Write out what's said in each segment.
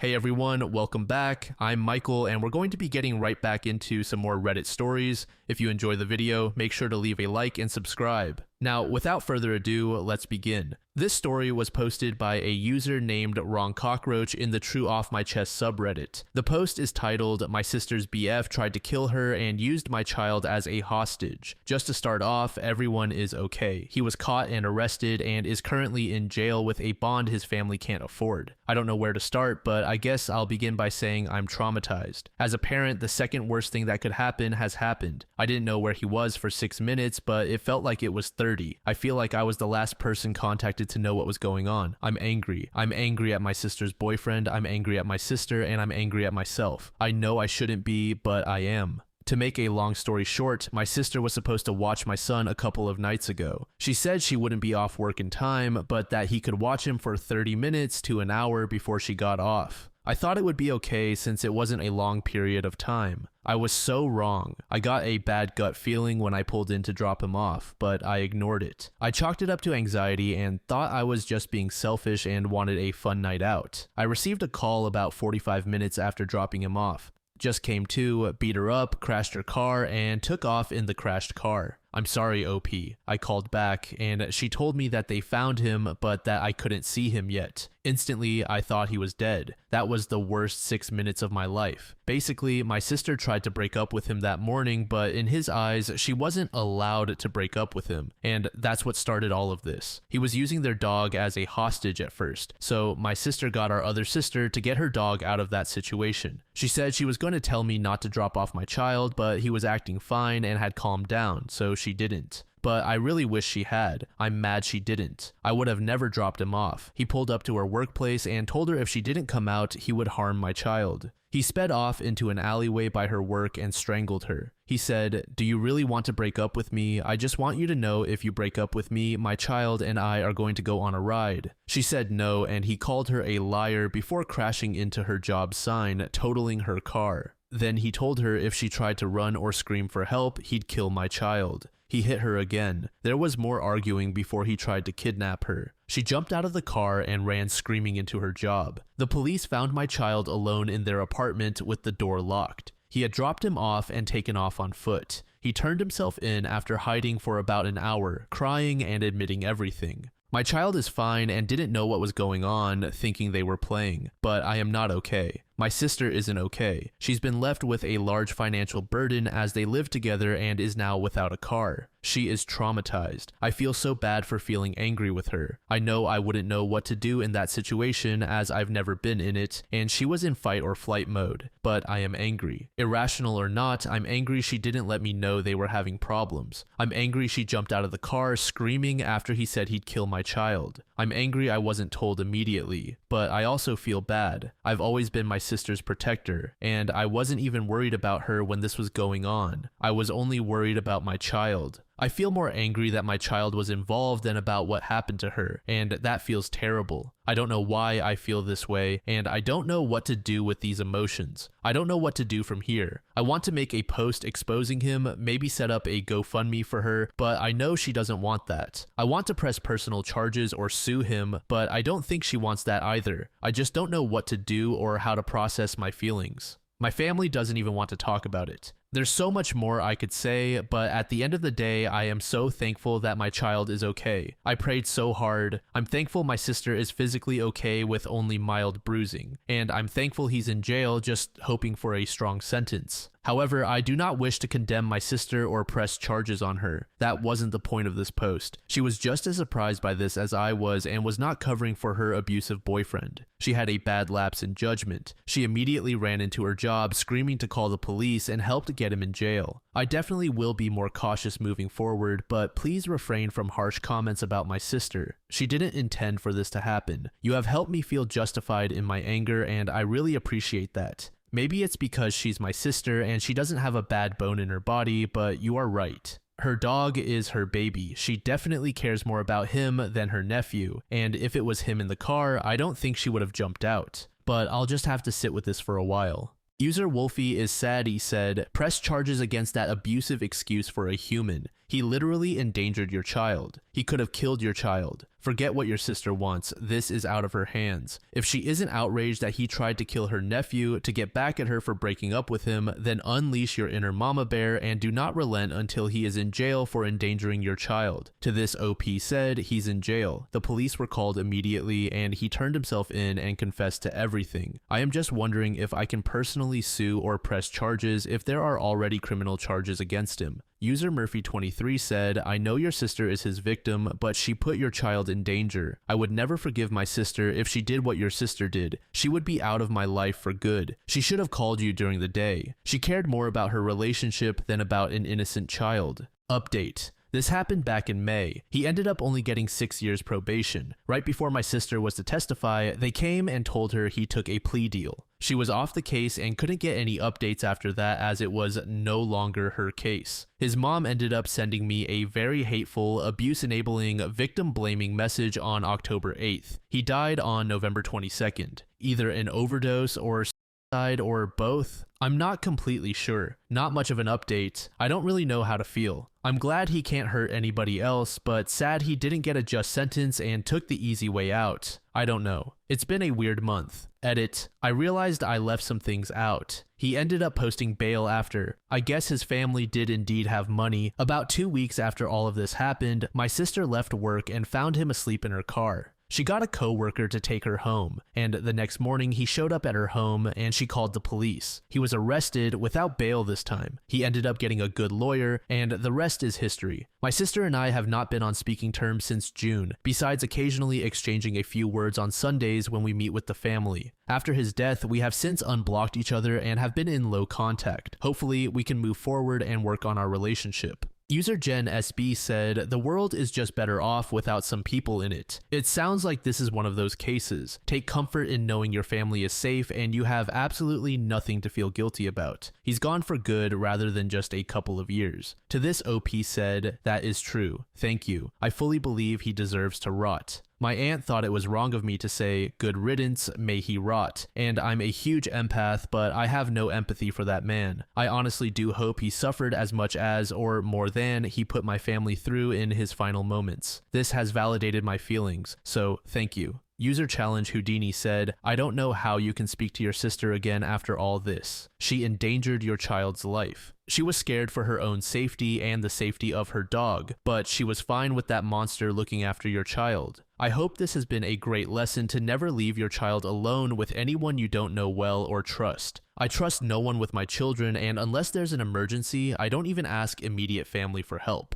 Hey everyone, welcome back. I'm Michael and we're going to be getting right back into some more Reddit stories. If you enjoy the video, make sure to leave a like and subscribe. Now, without further ado, let's begin. This story was posted by a user named Wrong Cockroach in the True Off My Chest subreddit. The post is titled, "My sister's BF tried to kill her and used my child as a hostage. Just to start off, everyone is okay. He was caught and arrested and is currently in jail with a bond his family can't afford. I don't know where to start, but I guess I'll begin by saying I'm traumatized. As a parent, the second worst thing that could happen has happened. I didn't know where he was for 6 minutes, but it felt like it was 30. I feel like I was the last person contacted to know what was going on. I'm angry. I'm angry at my sister's boyfriend, I'm angry at my sister, and I'm angry at myself. I know I shouldn't be, but I am." To make a long story short, my sister was supposed to watch my son a couple of nights ago. She said she wouldn't be off work in time, but that he could watch him for 30 minutes to an hour before she got off. I thought it would be okay since it wasn't a long period of time. I was so wrong. I got a bad gut feeling when I pulled in to drop him off, but I ignored it. I chalked it up to anxiety and thought I was just being selfish and wanted a fun night out. I received a call about 45 minutes after dropping him off. Just came to, beat her up, crashed her car, and took off in the crashed car. "I'm sorry, OP. I called back, and she told me that they found him, but that I couldn't see him yet. Instantly, I thought he was dead. That was the worst 6 minutes of my life. Basically, my sister tried to break up with him that morning, but in his eyes, she wasn't allowed to break up with him, and that's what started all of this. He was using their dog as a hostage at first, so my sister got our other sister to get her dog out of that situation. She said she was going to tell me not to drop off my child, but he was acting fine and had calmed down, so she didn't. But I really wish she had. I'm mad she didn't. I would have never dropped him off. He pulled up to her workplace and told her if she didn't come out, he would harm my child. He sped off into an alleyway by her work and strangled her. He said, 'Do you really want to break up with me? I just want you to know if you break up with me, my child and I are going to go on a ride.' She said no, and he called her a liar before crashing into her job sign, totaling her car. Then he told her if she tried to run or scream for help, he'd kill my child. He hit her again. There was more arguing before he tried to kidnap her. She jumped out of the car and ran screaming into her job. The police found my child alone in their apartment with the door locked. He had dropped him off and taken off on foot. He turned himself in after hiding for about an hour, crying and admitting everything. My child is fine and didn't know what was going on, thinking they were playing, but I am not okay. My sister isn't okay. She's been left with a large financial burden as they live together and is now without a car. She is traumatized. I feel so bad for feeling angry with her. I know I wouldn't know what to do in that situation as I've never been in it, and she was in fight or flight mode. But I am angry. Irrational or not, I'm angry she didn't let me know they were having problems. I'm angry she jumped out of the car screaming after he said he'd kill my child. I'm angry I wasn't told immediately, but I also feel bad. I've always been my sister's protector, and I wasn't even worried about her when this was going on. I was only worried about my child. I feel more angry that my child was involved than about what happened to her, and that feels terrible. I don't know why I feel this way, and I don't know what to do with these emotions. I don't know what to do from here. I want to make a post exposing him, maybe set up a GoFundMe for her, but I know she doesn't want that. I want to press personal charges or sue him, but I don't think she wants that either. I just don't know what to do or how to process my feelings. My family doesn't even want to talk about it. There's so much more I could say, but at the end of the day, I am so thankful that my child is okay. I prayed so hard. I'm thankful my sister is physically okay with only mild bruising, and I'm thankful he's in jail just hoping for a strong sentence. However, I do not wish to condemn my sister or press charges on her. That wasn't the point of this post. She was just as surprised by this as I was and was not covering for her abusive boyfriend. She had a bad lapse in judgment. She immediately ran into her job, screaming to call the police and helped get him in jail. I definitely will be more cautious moving forward, but please refrain from harsh comments about my sister. She didn't intend for this to happen. You have helped me feel justified in my anger, and I really appreciate that. Maybe it's because she's my sister and she doesn't have a bad bone in her body, but you are right. Her dog is her baby. She definitely cares more about him than her nephew, and if it was him in the car, I don't think she would have jumped out. But I'll just have to sit with this for a while. User Wolfie is sad, he said, press charges against that abusive excuse for a human. He literally endangered your child. He could have killed your child. Forget what your sister wants. This is out of her hands. If she isn't outraged that he tried to kill her nephew to get back at her for breaking up with him, then unleash your inner mama bear and do not relent until he is in jail for endangering your child. To this, OP said, he's in jail. The police were called immediately and he turned himself in and confessed to everything. I am just wondering if I can personally sue or press charges if there are already criminal charges against him. User Murphy23 said, I know your sister is his victim, but she put your child in danger. I would never forgive my sister if she did what your sister did. She would be out of my life for good. She should have called you during the day. She cared more about her relationship than about an innocent child. Update. This happened back in May. He ended up only getting 6 years probation. Right before my sister was to testify, they came and told her he took a plea deal. She was off the case and couldn't get any updates after that as it was no longer her case. His mom ended up sending me a very hateful, abuse-enabling, victim-blaming message on October 8th. He died on November 22nd. Either an overdose or suicide or both. I'm not completely sure. Not much of an update. I don't really know how to feel. I'm glad he can't hurt anybody else, but sad he didn't get a just sentence and took the easy way out. I don't know. It's been a weird month. Edit. I realized I left some things out. He ended up posting bail after. I guess his family did indeed have money. About 2 weeks after all of this happened, my sister left work and found him asleep in her car. She got a co-worker to take her home, and the next morning he showed up at her home and she called the police. He was arrested without bail this time. He ended up getting a good lawyer, and the rest is history. My sister and I have not been on speaking terms since June, besides occasionally exchanging a few words on Sundays when we meet with the family. After his death, we have since unblocked each other and have been in low contact. Hopefully, we can move forward and work on our relationship. User Jen SB said, the world is just better off without some people in it. It sounds like this is one of those cases. Take comfort in knowing your family is safe and you have absolutely nothing to feel guilty about. He's gone for good rather than just a couple of years. To this, OP said, that is true. Thank you. I fully believe he deserves to rot. My aunt thought it was wrong of me to say, good riddance, may he rot, and I'm a huge empath, but I have no empathy for that man. I honestly do hope he suffered as much as, or more than, he put my family through in his final moments. This has validated my feelings, so thank you. User Challenge Houdini said, I don't know how you can speak to your sister again after all this. She endangered your child's life. She was scared for her own safety and the safety of her dog, but she was fine with that monster looking after your child. I hope this has been a great lesson to never leave your child alone with anyone you don't know well or trust. I trust no one with my children, and unless there's an emergency, I don't even ask immediate family for help.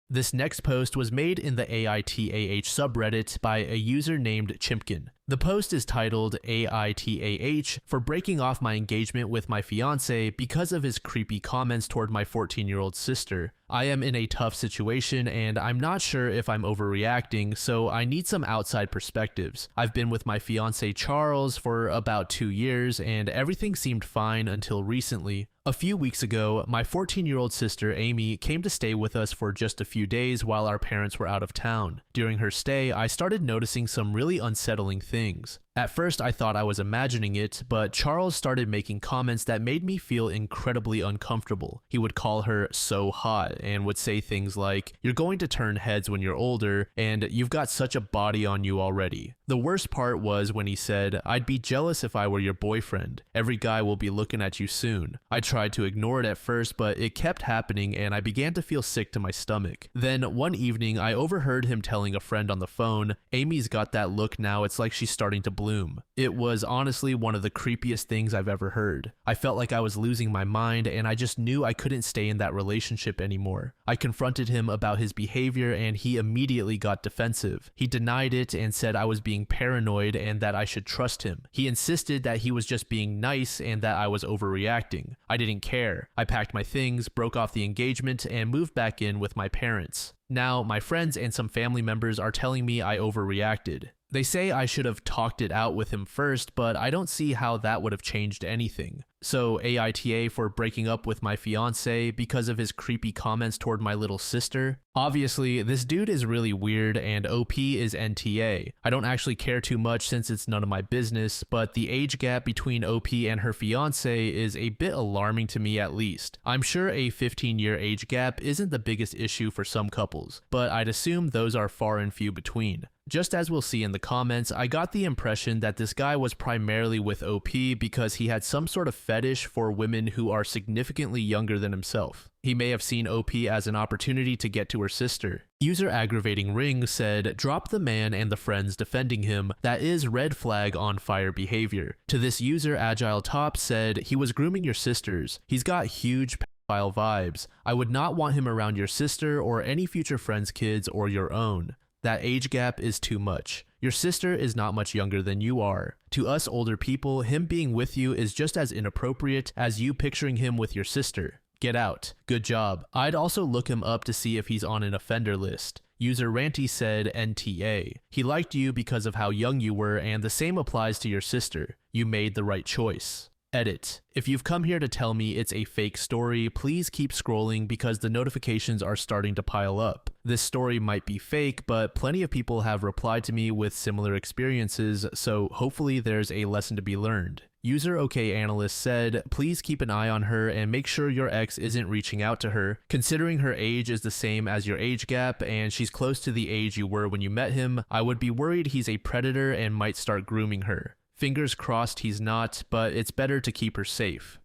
This next post was made in the AITAH subreddit by a user named Chimpkin. The post is titled AITAH for breaking off my engagement with my fiance because of his creepy comments toward my 14-year-old sister. I am in a tough situation and I'm not sure if I'm overreacting, so I need some outside perspectives. I've been with my fiance Charles for about 2 years and everything seemed fine until recently. A few weeks ago, my 14-year-old sister Amy came to stay with us for just a few days while our parents were out of town. During her stay, I started noticing some really unsettling things. At first, I thought I was imagining it, but Charles started making comments that made me feel incredibly uncomfortable. He would call her so hot and would say things like, "You're going to turn heads when you're older, and you've got such a body on you already." The worst part was when he said, "I'd be jealous if I were your boyfriend. Every guy will be looking at you soon." I tried to ignore it at first, but it kept happening and I began to feel sick to my stomach. Then one evening, I overheard him telling a friend on the phone, "Amy's got that look now, it's like she's starting to bloom." It was honestly one of the creepiest things I've ever heard. I felt like I was losing my mind and I just knew I couldn't stay in that relationship anymore. I confronted him about his behavior and he immediately got defensive. He denied it and said I was being paranoid and that I should trust him. He insisted that he was just being nice and that I was overreacting. I didn't care. I packed my things, broke off the engagement, and moved back in with my parents. Now, my friends and some family members are telling me I overreacted. They say I should have talked it out with him first, but I don't see how that would have changed anything. So AITA for breaking up with my fiance because of his creepy comments toward my little sister. Obviously, this dude is really weird and OP is NTA. I don't actually care too much since it's none of my business, but the age gap between OP and her fiance is a bit alarming to me at least. I'm sure a 15-year age gap isn't the biggest issue for some couples, but I'd assume those are far and few between. Just as we'll see in the comments, I got the impression that this guy was primarily with OP because he had some sort of fetish for women who are significantly younger than himself. He may have seen OP as an opportunity to get to her sister. User Aggravating Ring said, drop the man and the friends defending him. That is red flag on fire behavior. To this user, Agile Top said, he was grooming your sisters. He's got huge pedophile vibes. I would not want him around your sister or any future friends' kids or your own. That age gap is too much. Your sister is not much younger than you are. To us older people, him being with you is just as inappropriate as you picturing him with your sister. Get out. Good job. I'd also look him up to see if he's on an offender list. User Ranty said NTA. He liked you because of how young you were, and the same applies to your sister. You made the right choice. Edit. If you've come here to tell me it's a fake story, please keep scrolling because the notifications are starting to pile up. This story might be fake, but plenty of people have replied to me with similar experiences, so hopefully there's a lesson to be learned. User OK Analyst said, please keep an eye on her and make sure your ex isn't reaching out to her. Considering her age is the same as your age gap and she's close to the age you were when you met him, I would be worried he's a predator and might start grooming her. Fingers crossed he's not, but it's better to keep her safe.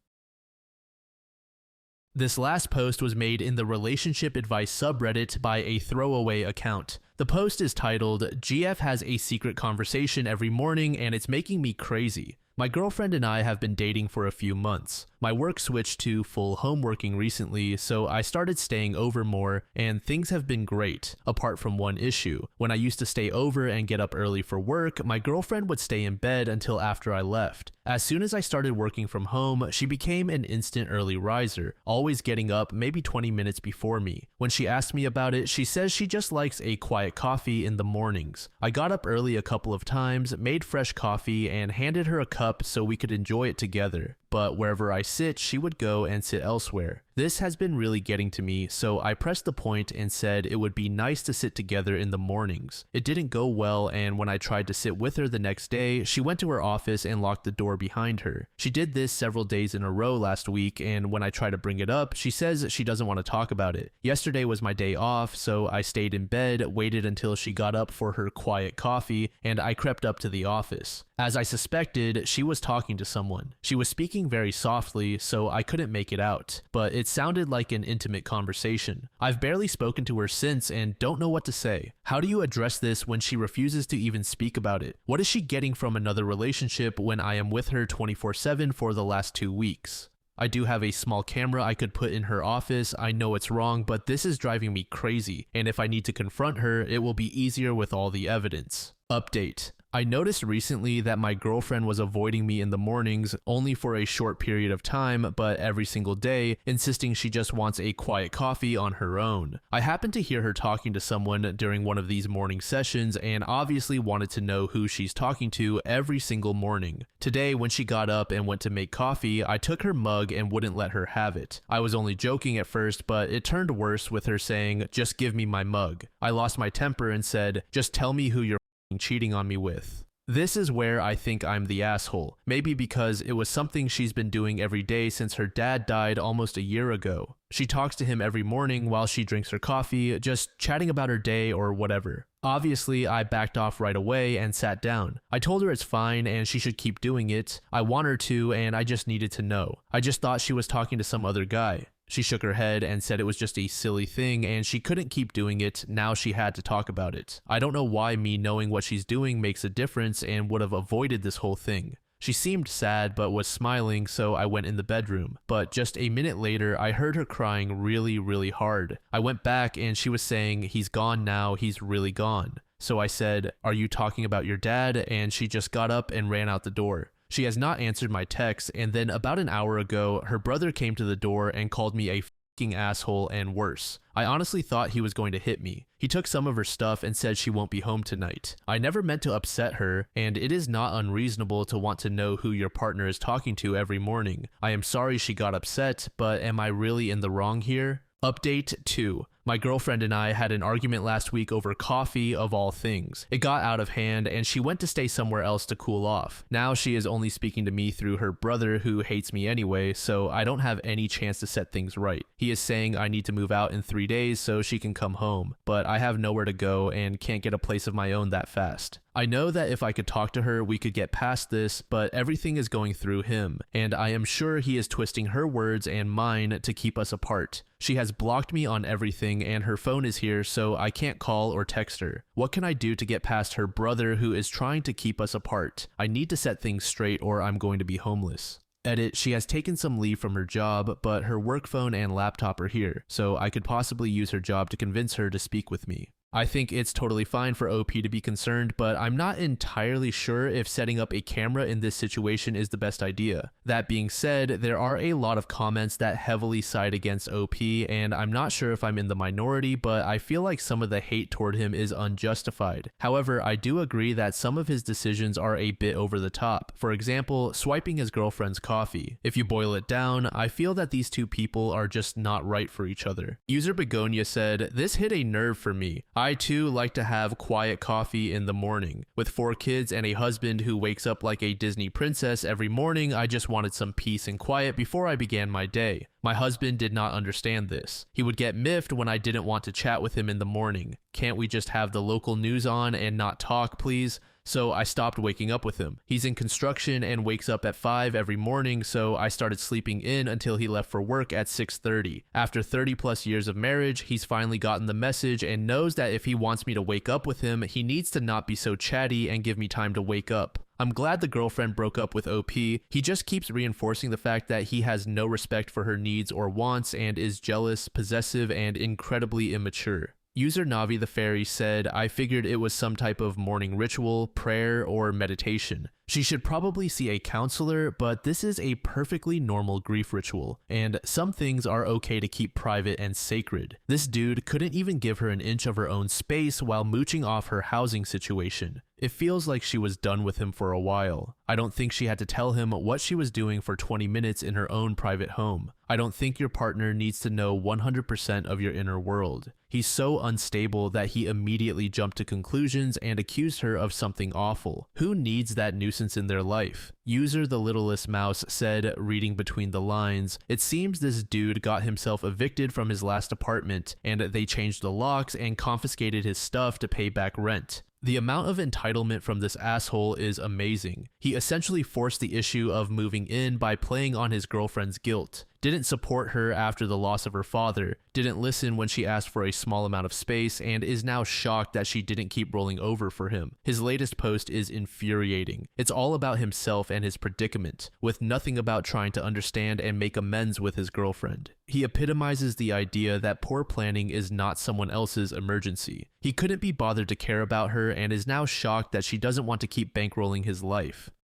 This last post was made in the relationship advice subreddit by a throwaway account. The post is titled, GF has a secret conversation every morning and it's making me crazy. My girlfriend and I have been dating for a few months. My work switched to full home working recently, so I started staying over more, and things have been great, apart from one issue. When I used to stay over and get up early for work, my girlfriend would stay in bed until after I left. As soon as I started working from home, she became an instant early riser, always getting up maybe 20 minutes before me. When she asked me about it, she says she just likes a quiet coffee in the mornings. I got up early a couple of times, made fresh coffee, and handed her a cup so we could enjoy it together. But wherever I sit, she would go and sit elsewhere. This has been really getting to me, so I pressed the point and said it would be nice to sit together in the mornings. It didn't go well, and when I tried to sit with her the next day, she went to her office and locked the door behind her. She did this several days in a row last week, and when I try to bring it up, she says she doesn't want to talk about it. Yesterday was my day off, so I stayed in bed, waited until she got up for her quiet coffee, and I crept up to the office. As I suspected, she was talking to someone. She was speaking very softly, so I couldn't make it out, but it sounded like an intimate conversation. I've barely spoken to her since and don't know what to say. How do you address this when she refuses to even speak about it? What is she getting from another relationship when I am with her 24/7 for the last 2 weeks? I do have a small camera I could put in her office. I know it's wrong, but this is driving me crazy, and if I need to confront her, it will be easier with all the evidence. Update. I noticed recently that my girlfriend was avoiding me in the mornings only for a short period of time, but every single day, insisting she just wants a quiet coffee on her own. I happened to hear her talking to someone during one of these morning sessions and obviously wanted to know who she's talking to every single morning. Today, when she got up and went to make coffee, I took her mug and wouldn't let her have it. I was only joking at first, but it turned worse with her saying, "Just give me my mug." I lost my temper and said, "Just tell me who you're cheating on me with." This is where I think I'm the asshole. Maybe because it was something she's been doing every day since her dad died almost a year ago. She talks to him every morning while she drinks her coffee, just chatting about her day or whatever. Obviously, I backed off right away and sat down. I told her it's fine and she should keep doing it. I want her to, and I just needed to know. I just thought she was talking to some other guy. She shook her head and said it was just a silly thing and she couldn't keep doing it, now she had to talk about it. I don't know why me knowing what she's doing makes a difference and would have avoided this whole thing. She seemed sad but was smiling, so I went in the bedroom. But just a minute later, I heard her crying really hard. I went back and she was saying, "He's gone now, he's really gone." So I said, "Are you talking about your dad?" And she just got up and ran out the door. She has not answered my text, and then about an hour ago, her brother came to the door and called me a asshole and worse. I honestly thought he was going to hit me. He took some of her stuff and said she won't be home tonight. I never meant to upset her, and it is not unreasonable to want to know who your partner is talking to every morning. I am sorry she got upset, but am I really in the wrong here? Update 2. My girlfriend and I had an argument last week over coffee of all things. It got out of hand and she went to stay somewhere else to cool off. Now she is only speaking to me through her brother who hates me anyway, so I don't have any chance to set things right. He is saying I need to move out in 3 days so she can come home, but I have nowhere to go and can't get a place of my own that fast. I know that if I could talk to her, we could get past this, but everything is going through him, and I am sure he is twisting her words and mine to keep us apart. She has blocked me on everything and her phone is here, so I can't call or text her. What can I do to get past her brother who is trying to keep us apart? I need to set things straight or I'm going to be homeless. Edit, she has taken some leave from her job, but her work phone and laptop are here, so I could possibly use her job to convince her to speak with me. I think it's totally fine for OP to be concerned, but I'm not entirely sure if setting up a camera in this situation is the best idea. That being said, there are a lot of comments that heavily side against OP, and I'm not sure if I'm in the minority, but I feel like some of the hate toward him is unjustified. However, I do agree that some of his decisions are a bit over the top. For example, swiping his girlfriend's coffee. If you boil it down, I feel that these two people are just not right for each other. User Begonia said, "This hit a nerve for me. I too like to have quiet coffee in the morning. With 4 kids and a husband who wakes up like a Disney princess every morning, I just wanted some peace and quiet before I began my day. My husband did not understand this. He would get miffed when I didn't want to chat with him in the morning. Can't we just have the local news on and not talk, please? So I stopped waking up with him. He's in construction and wakes up at 5 every morning, so I started sleeping in until he left for work at 6:30. After 30 plus years of marriage, he's finally gotten the message and knows that if he wants me to wake up with him, he needs to not be so chatty and give me time to wake up. I'm glad the girlfriend broke up with OP. He just keeps reinforcing the fact that he has no respect for her needs or wants and is jealous, possessive, and incredibly immature." User Navi the Fairy said, "I figured it was some type of morning ritual, prayer, or meditation. She should probably see a counselor, but this is a perfectly normal grief ritual, and some things are okay to keep private and sacred. This dude couldn't even give her an inch of her own space while mooching off her housing situation. It feels like she was done with him for a while. I don't think she had to tell him what she was doing for 20 minutes in her own private home. I don't think your partner needs to know 100% of your inner world. He's so unstable that he immediately jumped to conclusions and accused her of something awful. Who needs that nuisance in their life?" User the Littlest Mouse said, reading between the lines, "It seems this dude got himself evicted from his last apartment, and they changed the locks and confiscated his stuff to pay back rent. The amount of entitlement from this asshole is amazing. He essentially forced the issue of moving in by playing on his girlfriend's guilt. Didn't support her after the loss of her father, didn't listen when she asked for a small amount of space, and is now shocked that she didn't keep rolling over for him. His latest post is infuriating. It's all about himself and his predicament, with nothing about trying to understand and make amends with his girlfriend. He epitomizes the idea that poor planning is not someone else's emergency. He couldn't be bothered to care about her and is now shocked that she doesn't want to keep bankrolling his life.